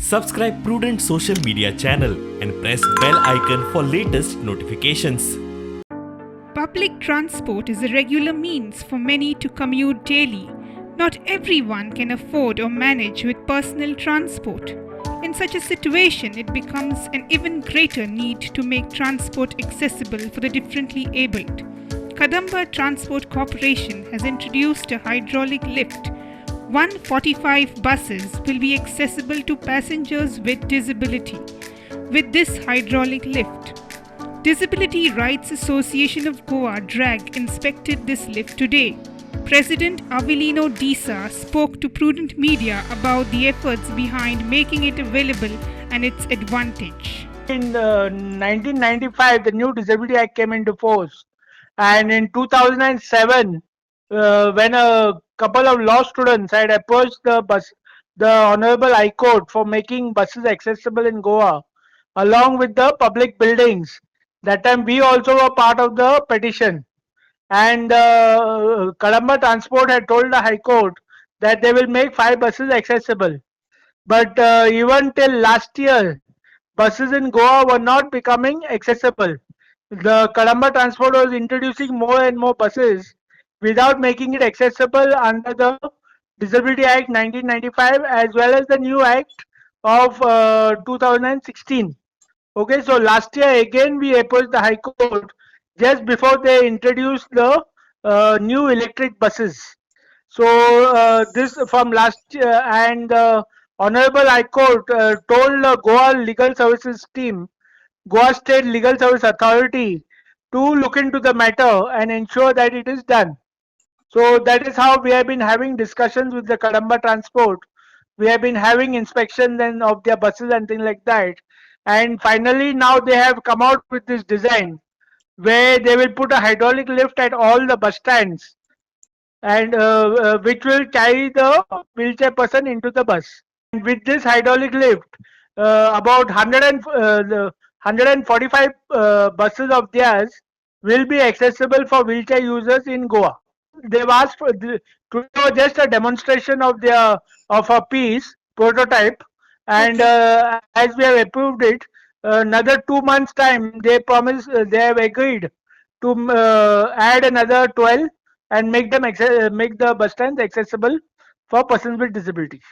Subscribe Prudent social media channel and press bell icon for latest notifications. Public transport is a regular means for many to commute daily. Not everyone can afford or manage with personal transport. In such a situation, it becomes an even greater need to make transport accessible for the differently abled. Kadamba Transport Corporation has introduced a hydraulic lift. 145 buses will be accessible to passengers with disability. With this hydraulic lift, Disability Rights Association of Goa DRAG inspected this lift today. President Avelino Disa spoke to Prudent Media about the efforts behind making it available and its advantage. In 1995, the new Disability Act came into force, and in 2007, when a couple of law students had approached the Honorable High Court for making buses accessible in Goa, along with the public buildings. That time, we also were part of the petition, and Kadamba Transport had told the High Court that they will make 5 buses accessible. But even till last year, buses in Goa were not becoming accessible. The Kadamba Transport was introducing more and more buses without making it accessible under the Disability Act 1995 as well as the new Act of 2016. Okay, so last year again we approached the High Court just before they introduced the new electric buses. So this from last year, and Honorable High Court told Goa Legal Services team, Goa State Legal Service Authority, to look into the matter and ensure that it is done. So that is how we have been having discussions with the Kadamba Transport. We have been having inspections and of their buses and things like that. And finally, now they have come out with this design where they will put a hydraulic lift at all the bus stands, and which will carry the wheelchair person into the bus. And with this hydraulic lift, about 145 buses of theirs will be accessible for wheelchair users in Goa. They've asked for just a demonstration of a piece prototype, and as we have approved it, another 2 months time they promise, they have agreed to add another 12 and make the bus stands accessible for persons with disabilities.